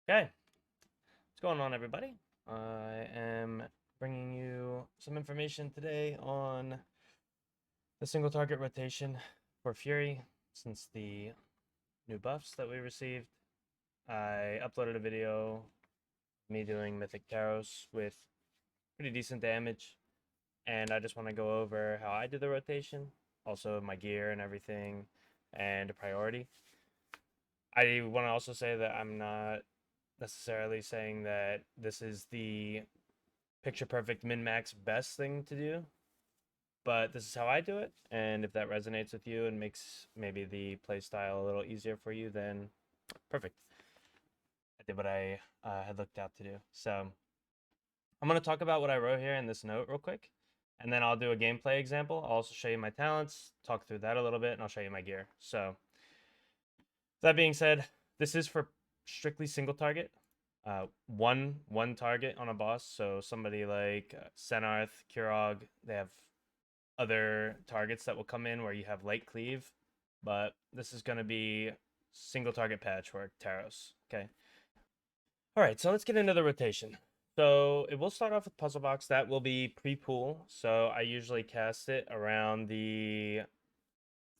Okay, what's going on, everybody? I am bringing you some information today on the single target rotation for Fury since the new buffs that we received. I uploaded a video of me doing Mythic Taros with pretty decent damage, and I just want to go over how I do the rotation, also my gear and everything, and a priority. I want to also say that I'm not necessarily saying that this is the picture perfect min max best thing to do, but this is how I do it. And if that resonates with you and makes maybe the play style a little easier for you, then perfect. I did what I had looked out to do. So I'm going to talk about what I wrote here in this note real quick, and then I'll do a gameplay example. I'll also show you my talents, talk through that a little bit, and I'll show you my gear. So that being said, this is for strictly single target. One target on a boss. So somebody like Senarth, Kurog, they have other targets that will come in where you have light cleave, but this is going to be single target patchwork Taros. Okay. All right, so let's get into the rotation. So it will start off with Puzzle Box. That will be pre-pool. So I usually cast it around the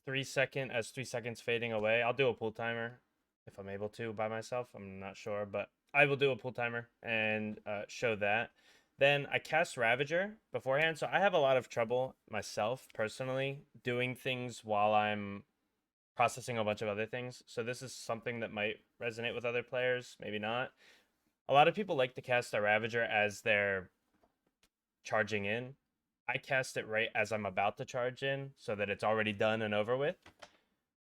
3 second, as 3 seconds fading away. I'll do a pool timer if I'm able to by myself. I'm not sure, but I will do a pool timer and show that. Then I cast Ravager beforehand. So I have a lot of trouble myself personally doing things while I'm processing a bunch of other things. So this is something that might resonate with other players, maybe not. A lot of people like to cast a Ravager as they're charging in. I cast it right as I'm about to charge in so that it's already done and over with.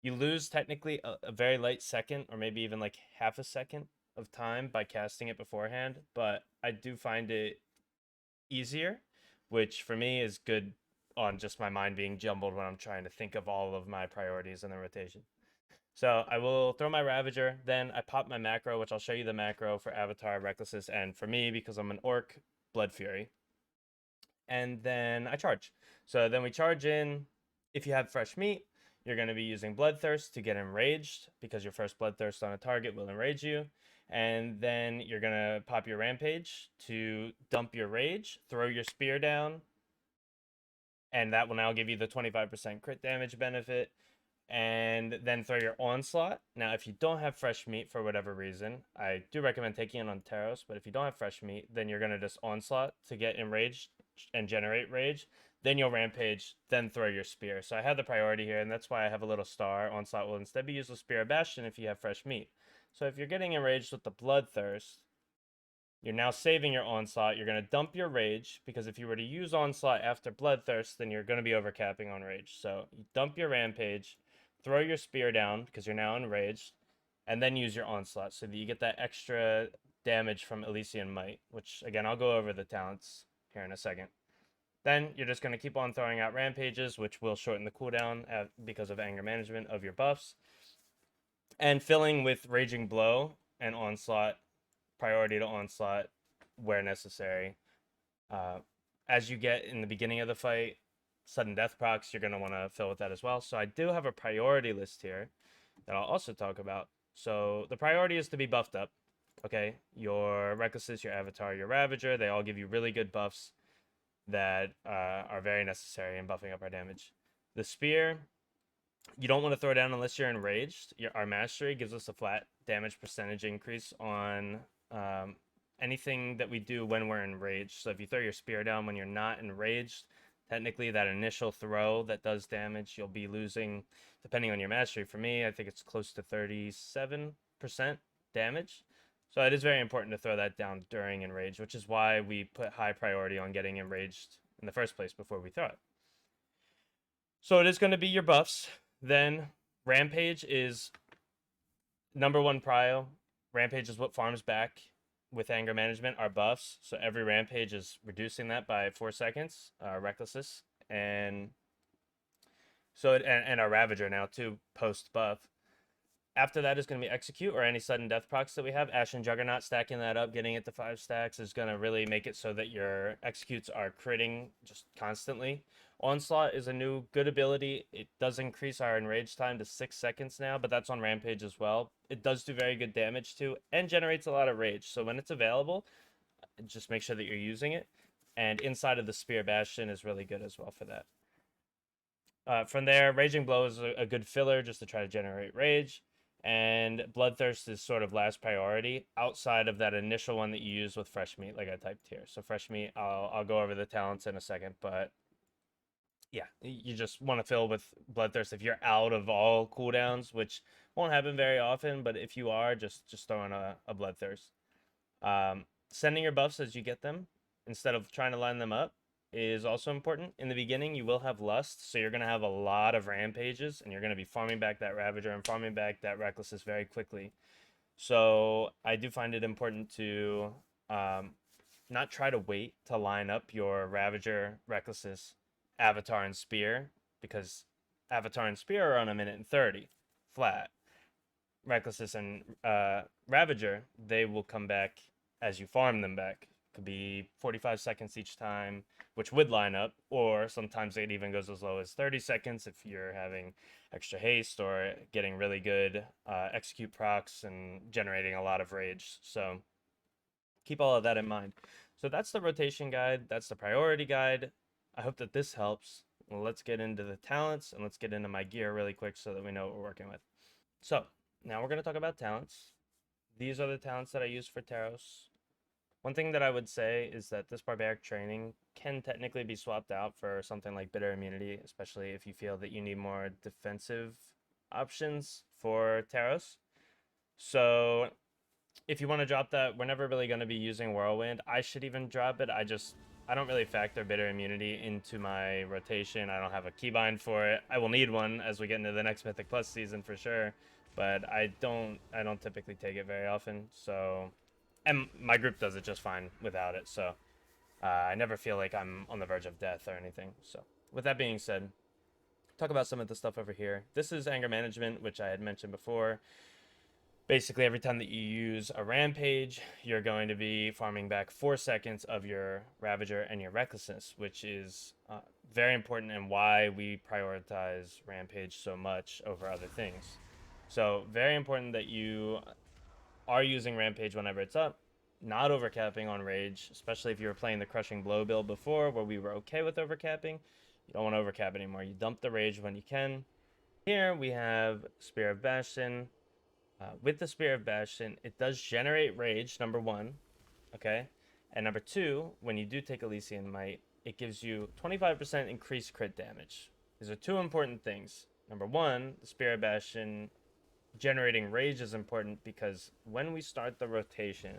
You lose technically a very light second or maybe even like half a second of time by casting it beforehand, but I do find it easier, which for me is good on just my mind being jumbled when I'm trying to think of all of my priorities in the rotation. So I will throw my Ravager, then I pop my macro, which I'll show you the macro for Avatar, Recklessness, and for me, because I'm an Orc, Blood Fury. And then I charge. So then we charge in. If you have fresh meat, you're going to be using Bloodthirst to get enraged because your first Bloodthirst on a target will enrage you. And then you're going to pop your Rampage to dump your rage, throw your spear down, and that will now give you the 25% crit damage benefit. And then throw your Onslaught. Now, if you don't have fresh meat for whatever reason, I do recommend taking it on Taros, but if you don't have fresh meat, then you're going to just Onslaught to get enraged and generate rage. Then you'll Rampage, then throw your Spear. So I have the priority here, and that's why I have a little star. Onslaught will instead be used with Spear or Bastion if you have fresh meat. So if you're getting enraged with the Bloodthirst, you're now saving your Onslaught. You're going to dump your Rage, because if you were to use Onslaught after Bloodthirst, then you're going to be overcapping on Rage. So you dump your Rampage, throw your Spear down, because you're now enraged, and then use your Onslaught, so that you get that extra damage from Elysian Might, which, again, I'll go over the talents here in a second. Then you're just going to keep on throwing out Rampages, which will shorten the cooldown because of anger management of your buffs, and filling with Raging Blow and Onslaught, priority to Onslaught where necessary. Uh, as you get in the beginning of the fight, sudden death procs, you're going to want to fill with that as well. So I do have a priority list here that I'll also talk about. So the priority is to be buffed up. Okay, your Recklessness, your Avatar, your Ravager, they all give you really good buffs that are very necessary in buffing up our damage. The Spear, you don't want to throw down unless you're enraged. Our Mastery gives us a flat damage percentage increase on anything that we do when we're enraged. So if you throw your Spear down when you're not enraged, technically that initial throw that does damage, you'll be losing, depending on your Mastery. For me, I think it's close to 37% damage. So it is very important to throw that down during enrage, which is why we put high priority on getting enraged in the first place before we throw it. So it is going to be your buffs. Then Rampage is number one prio. Rampage is what farms back with anger management our buffs. So every Rampage is reducing that by 4 seconds. Recklessness and so and our Ravager now too post buff. After that is going to be Execute or any sudden death procs that we have. Ashen Juggernaut, stacking that up, getting it to 5 stacks is going to really make it so that your executes are critting just constantly. Onslaught is a new good ability. It does increase our enrage time to 6 seconds now, but that's on Rampage as well. It does do very good damage too, and generates a lot of rage. So when it's available, just make sure that you're using it. And inside of the Spear Bastion is really good as well for that. From there, Raging Blow is a good filler just to try to generate rage. And Bloodthirst is sort of last priority outside of that initial one that you use with Fresh Meat, like I typed here. So Fresh Meat, I'll go over the talents in a second, but yeah, you just want to fill with Bloodthirst if you're out of all cooldowns, which won't happen very often, but if you are, just throw in a Bloodthirst. Sending your buffs as you get them instead of trying to line them up is also important. In the beginning, you will have Lust, so you're going to have a lot of Rampages, and you're going to be farming back that Ravager and farming back that Recklessness very quickly. So I do find it important to not try to wait to line up your Ravager, Recklessness, Avatar, and Spear, because Avatar and Spear are on 1:30 flat. Recklessness and Ravager, they will come back as you farm them back. Could be 45 seconds each time, which would line up, or sometimes it even goes as low as 30 seconds if you're having extra haste or getting really good execute procs and generating a lot of rage. So keep all of that in mind. So that's the rotation guide, that's the priority guide. I hope that this helps. Well, let's get into the talents and let's get into my gear really quick so that we know what we're working with. So now we're going to talk about talents. These are the talents that I use for Taros. One thing that I would say is that this barbaric training can technically be swapped out for something like bitter immunity, especially if you feel that you need more defensive options for Taros. So if you want to drop that, we're never really going to be using Whirlwind. I should even drop it. I don't really factor bitter immunity into my rotation. I don't have a keybind for it. I will need one as we get into the next Mythic Plus season for sure, but I don't typically take it very often. So, and my group does it just fine without it. So I never feel like I'm on the verge of death or anything. So with that being said, talk about some of the stuff over here. This is anger management, which I had mentioned before. Basically, every time that you use a Rampage, you're going to be farming back 4 seconds of your Ravager and your Recklessness, which is very important and why we prioritize Rampage so much over other things. So very important that you are using Rampage whenever it's up, not overcapping on Rage, especially if you were playing the Crushing Blow build before where we were okay with overcapping. You don't want to overcap anymore. You dump the Rage when you can. Here we have Spear of Bastion. With the Spear of Bastion, it does generate rage, number one, okay? And number two, when you do take Elysian Might, it gives you 25% increased crit damage. These are two important things. Number one, the Spear of Bastion generating rage is important because when we start the rotation,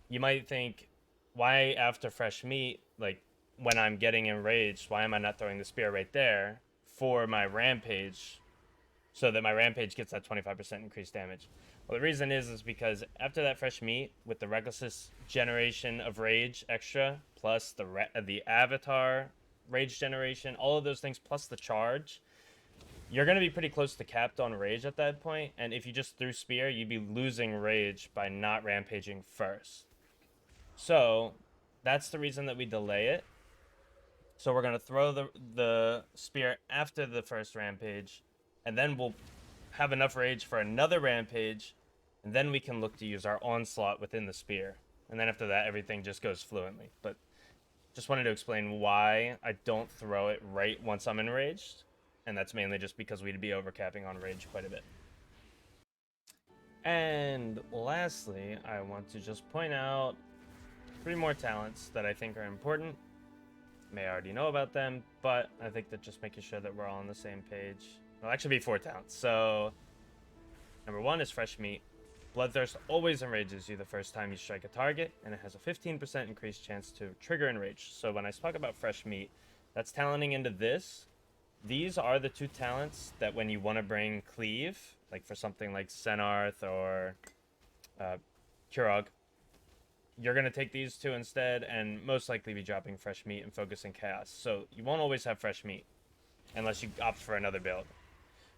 you might think, why after fresh meat, like when I'm getting enraged, why am I not throwing the spear right there for my Rampage so that my Rampage gets that 25% increased damage? Well, the reason is because after that fresh meat, with the Recklessness generation of rage extra, plus the Avatar rage generation, all of those things, plus the charge, you're going to be pretty close to capped on rage at that point. And if you just threw spear, you'd be losing rage by not rampaging first. So that's the reason that we delay it. So we're going to throw the spear after the first rampage, and then we'll have enough rage for another rampage, and then we can look to use our onslaught within the spear. And then after that, everything just goes fluently. But just wanted to explain why I don't throw it right once I'm enraged, and that's mainly just because we'd be overcapping on rage quite a bit. And lastly, I want to just point out 3 more talents that I think are important. You may already know about them, but I think that just making sure that we're all on the same page. It'll actually be 4 talents. So, number 1 is Fresh Meat. Bloodthirst always enrages you the first time you strike a target, and it has a 15% increased chance to trigger enrage. So when I talk about Fresh Meat, that's talenting into this. These are the 2 talents that when you want to bring Cleave, like for something like Senarth or Kurog, you're going to take these 2 instead and most likely be dropping Fresh Meat and focusing Chaos. So you won't always have Fresh Meat unless you opt for another build.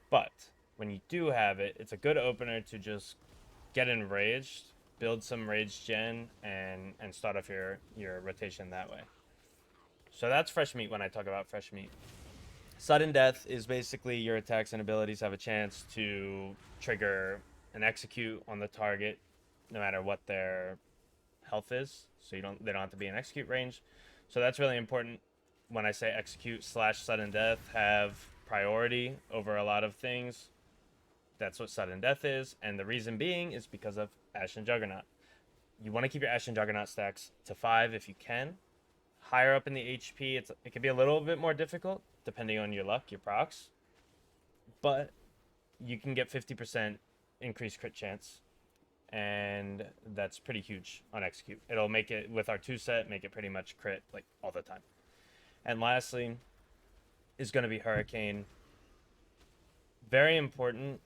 But when you do have it, it's a good opener to just get enraged, build some rage gen, and start off your rotation that way. So that's fresh meat when I talk about fresh meat. Sudden death is basically your attacks and abilities have a chance to trigger an execute on the target, no matter what their health is. So they don't have to be in execute range. So that's really important. When I say execute / sudden death have priority over a lot of things, that's what sudden death is. And the reason being is because of Ashen Juggernaut. You want to keep your Ashen Juggernaut stacks to 5 if you can. Higher up in the HP, it can be a little bit more difficult depending on your luck, your procs. But you can get 50% increased crit chance, and that's pretty huge on execute. It'll make it, with our 2 set, make it pretty much crit like all the time. And lastly is going to be Hurricane. Very important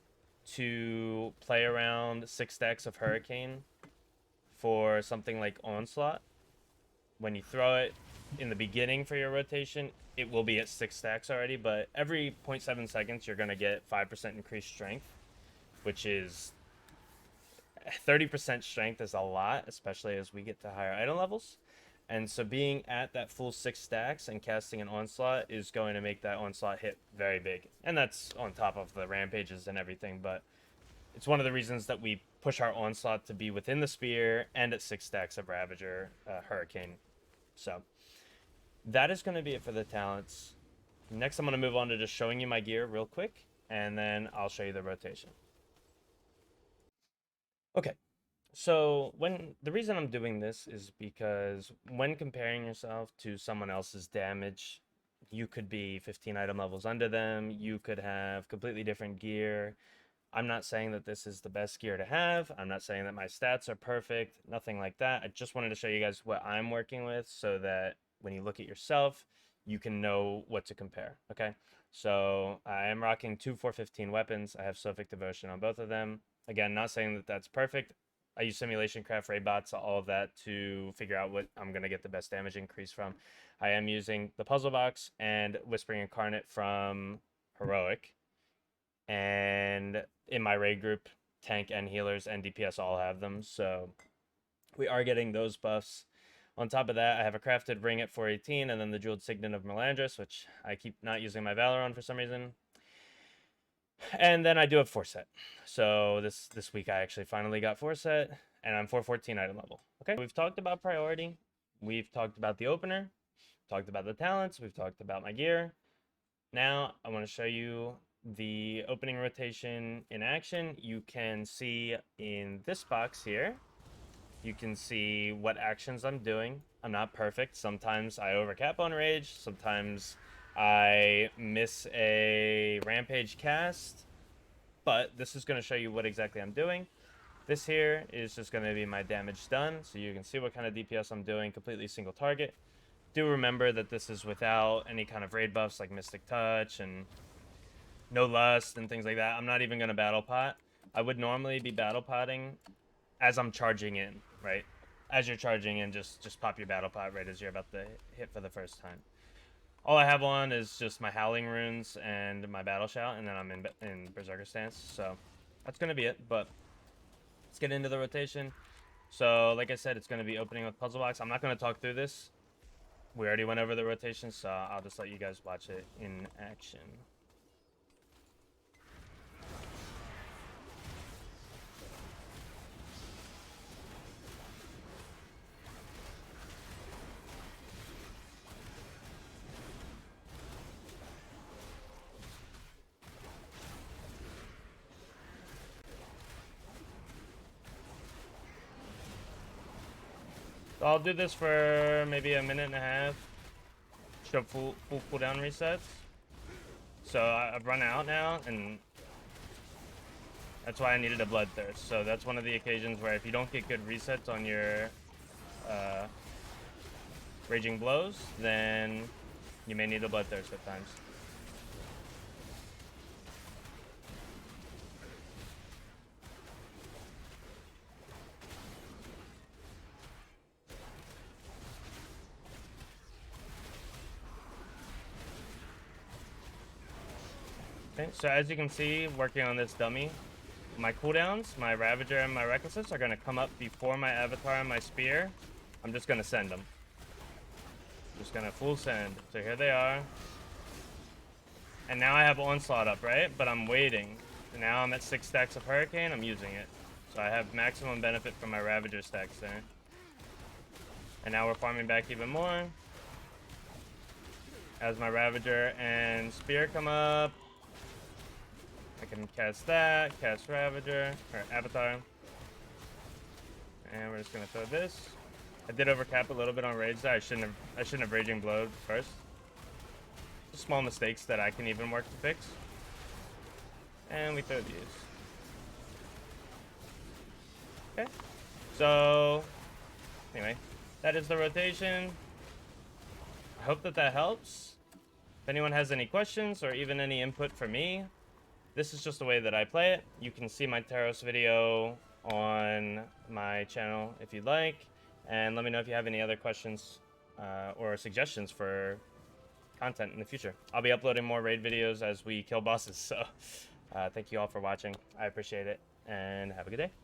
to play around 6 stacks of Hurricane for something like Onslaught. When you throw it in the beginning for your rotation, it will be at 6 stacks already, but every 0.7 seconds you're going to get 5% increased strength, which is 30% strength is a lot, especially as we get to higher item levels. And so being at that full 6 stacks and casting an Onslaught is going to make that Onslaught hit very big. And that's on top of the rampages and everything, but it's one of the reasons that we push our Onslaught to be within the spear and at 6 stacks of Ravager, Hurricane. So that is going to be it for the talents. Next, I'm going to move on to just showing you my gear real quick, and then I'll show you the rotation. Okay, so the reason I'm doing this is because when comparing yourself to someone else's damage, you could be 15 item levels under them, you could have completely different gear. I'm not saying that this is the best gear to have. I'm not saying that my stats are perfect, nothing like that. I just wanted to show you guys what I'm working with so that when you look at yourself, you can know what to compare, okay? So I am rocking 2 415 weapons. I have Sophic Devotion on both of them. Again, not saying that that's perfect. I use Simulation Craft, Raid Bots, all of that to figure out what I'm going to get the best damage increase from. I am using the Puzzle Box and Whispering Incarnate from Heroic. And in my raid group, tank and healers and DPS all have them, so we are getting those buffs. On top of that, I have a crafted ring at 418 and then the jeweled signet of Melandris, which I keep not using my Valor on for some reason. And then I do have 4 set. So this week I actually finally got 4 set, and I'm 414 item level. Okay, we've talked about priority, we've talked about the opener, talked about the talents, we've talked about my gear. Now I want to show you the opening rotation in action. You can see in this box here, you can see what actions I'm doing. I'm not perfect. Sometimes I overcap on rage. Sometimes I miss a rampage cast. But this is going to show you what exactly I'm doing. This here is just going to be my damage done. So you can see what kind of DPS I'm doing. Completely single target. Do remember that this is without any kind of raid buffs like Mystic Touch and no lust and things like that. I'm not even going to battle pot. I would normally be battle potting as I'm charging in, right? As you're charging in, just pop your battle pot right as you're about to hit for the first time. All I have on is just my Howling Runes and my Battle Shout, and then I'm in Berserker stance. So that's going to be it, but let's get into the rotation. So like I said, it's going to be opening with Puzzle Box. I'm not going to talk through this. We already went over the rotation, so I'll just let you guys watch it in action. So I'll do this for maybe a minute and a half. Show full cooldown resets. So I've run out now, and that's why I needed a Bloodthirst. So that's one of the occasions where if you don't get good resets on your Raging Blows, then you may need a Bloodthirst at times. Okay, so as you can see, working on this dummy, my cooldowns, my Ravager and my Recklessness are going to come up before my Avatar and my Spear. I'm just going to send them. Just gonna full send. So here they are. And now I have Onslaught up, right? But I'm waiting. And now I'm at 6 stacks of Hurricane. I'm using it. So I have maximum benefit from my Ravager stacks there. And now we're farming back even more. As my Ravager and Spear come up, I can cast that, cast Ravager, or Avatar. And we're just gonna throw this. I did overcap a little bit on Rage there. I shouldn't have Raging Blowed first. Just small mistakes that I can even work to fix. And we throw these. Okay. So, anyway, that is the rotation. I hope that that helps. If anyone has any questions or even any input for me, this is just the way that I play it. You can see my Taros video on my channel if you'd like. And let me know if you have any other questions or suggestions for content in the future. I'll be uploading more raid videos as we kill bosses. So thank you all for watching. I appreciate it and have a good day.